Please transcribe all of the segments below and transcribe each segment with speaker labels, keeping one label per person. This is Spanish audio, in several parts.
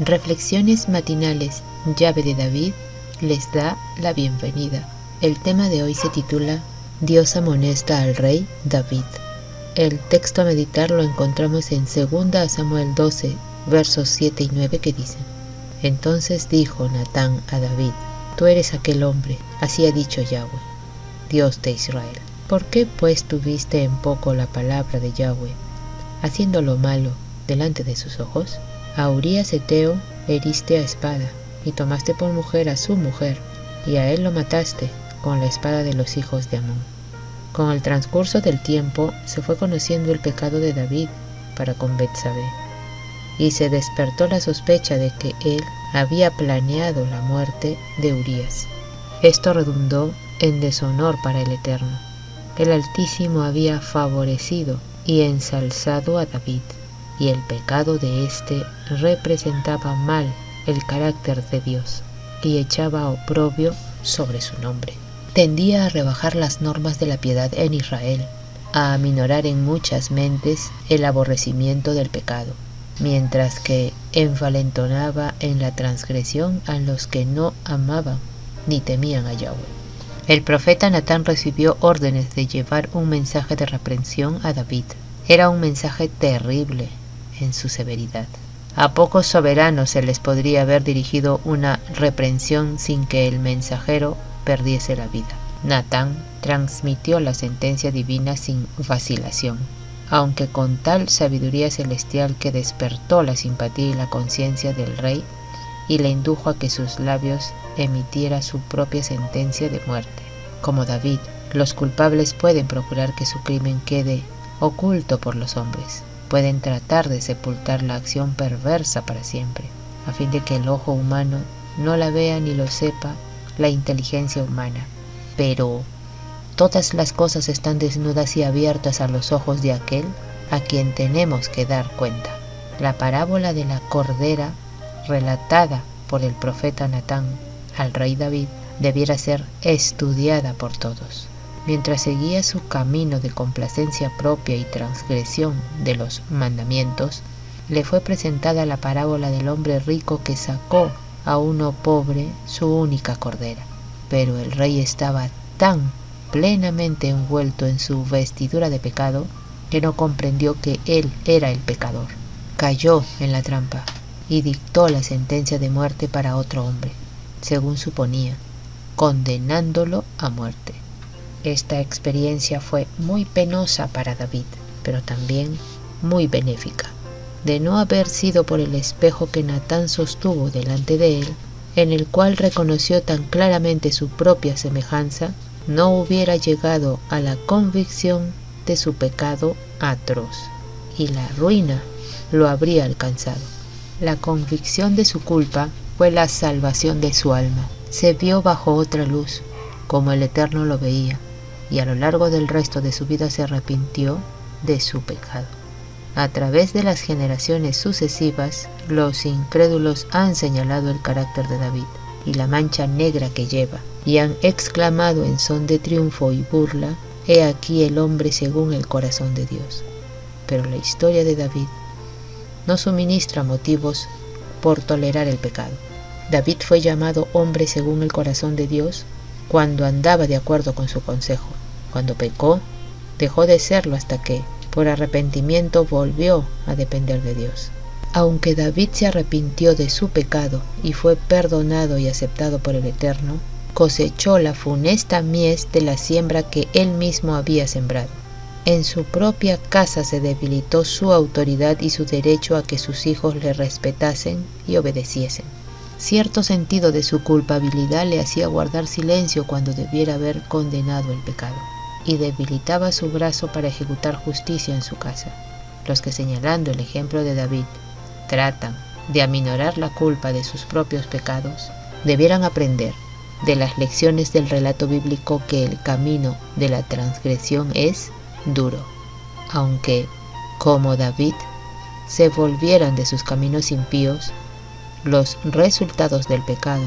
Speaker 1: Reflexiones matinales, llave de David, les da la bienvenida. El tema de hoy se titula Dios amonesta al rey David. El texto a meditar lo encontramos en 2 Samuel 12, versos 7 y 9 que dicen: Entonces dijo Natán a David: Tú eres aquel hombre, así ha dicho Yahweh, Dios de Israel. ¿Por qué pues tuviste en poco la palabra de Yahweh, haciendo lo malo delante de sus ojos? A Urías Heteo heriste a espada, y tomaste por mujer a su mujer, y a él lo mataste con la espada de los hijos de Amón. Con el transcurso del tiempo se fue conociendo el pecado de David para con Betsabé, y se despertó la sospecha de que él había planeado la muerte de Urías. Esto redundó en deshonor para el Eterno. El Altísimo había favorecido y ensalzado a David, y el pecado de éste representaba mal el carácter de Dios y echaba oprobio sobre su nombre. Tendía a rebajar las normas de la piedad en Israel, a aminorar en muchas mentes el aborrecimiento del pecado, mientras que envalentonaba en la transgresión a los que no amaban ni temían a Yahweh. El profeta Natán recibió órdenes de llevar un mensaje de reprensión a David. Era un mensaje terrible en su severidad. A pocos soberanos se les podría haber dirigido una reprensión sin que el mensajero perdiese la vida. Natán transmitió la sentencia divina sin vacilación, aunque con tal sabiduría celestial que despertó la simpatía y la conciencia del rey y le indujo a que sus labios emitiera su propia sentencia de muerte. Como David, los culpables pueden procurar que su crimen quede oculto por los hombres. Pueden tratar de sepultar la acción perversa para siempre, a fin de que el ojo humano no la vea ni lo sepa la inteligencia humana. Pero todas las cosas están desnudas y abiertas a los ojos de aquel a quien tenemos que dar cuenta. La parábola de la cordera, relatada por el profeta Natán al rey David, debiera ser estudiada por todos. Mientras seguía su camino de complacencia propia y transgresión de los mandamientos, le fue presentada la parábola del hombre rico que sacó a uno pobre su única cordera. Pero el rey estaba tan plenamente envuelto en su vestidura de pecado que no comprendió que él era el pecador. Cayó en la trampa y dictó la sentencia de muerte para otro hombre, según suponía, condenándolo a muerte. Esta experiencia fue muy penosa para David, pero también muy benéfica. De no haber sido por el espejo que Natán sostuvo delante de él, en el cual reconoció tan claramente su propia semejanza, no hubiera llegado a la convicción de su pecado atroz, y la ruina lo habría alcanzado. La convicción de su culpa fue la salvación de su alma. Se vio bajo otra luz, como el Eterno lo veía, y a lo largo del resto de su vida se arrepintió de su pecado. A través de las generaciones sucesivas, los incrédulos han señalado el carácter de David y la mancha negra que lleva, y han exclamado en son de triunfo y burla: «He aquí el hombre según el corazón de Dios». Pero la historia de David no suministra motivos por tolerar el pecado. David fue llamado hombre según el corazón de Dios cuando andaba de acuerdo con su consejo. Cuando pecó, dejó de serlo hasta que, por arrepentimiento, volvió a depender de Dios. Aunque David se arrepintió de su pecado y fue perdonado y aceptado por el Eterno, cosechó la funesta mies de la siembra que él mismo había sembrado. En su propia casa se debilitó su autoridad y su derecho a que sus hijos le respetasen y obedeciesen. Cierto sentido de su culpabilidad le hacía guardar silencio cuando debiera haber condenado el pecado, y debilitaba su brazo para ejecutar justicia en su casa. Los que, señalando el ejemplo de David, tratan de aminorar la culpa de sus propios pecados, debieran aprender de las lecciones del relato bíblico que el camino de la transgresión es duro, aunque, como David, se volvieran de sus caminos impíos, los resultados del pecado,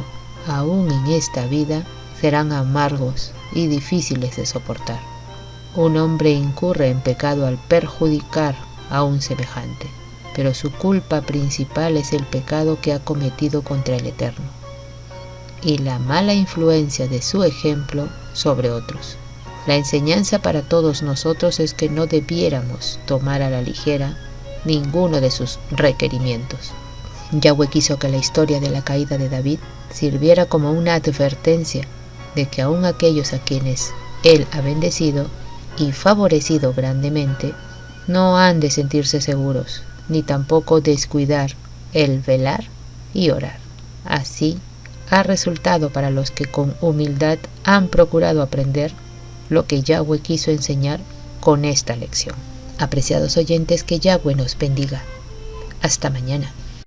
Speaker 1: aún en esta vida, serán amargos y difíciles de soportar. Un hombre incurre en pecado al perjudicar a un semejante, pero su culpa principal es el pecado que ha cometido contra el Eterno y la mala influencia de su ejemplo sobre otros. La enseñanza para todos nosotros es que no debiéramos tomar a la ligera ninguno de sus requerimientos. Yahweh quiso que la historia de la caída de David sirviera como una advertencia de que aun aquellos a quienes Él ha bendecido y favorecido grandemente no han de sentirse seguros, ni tampoco descuidar el velar y orar. Así ha resultado para los que con humildad han procurado aprender lo que Yahweh quiso enseñar con esta lección. Apreciados oyentes, que Yahweh nos bendiga. Hasta mañana.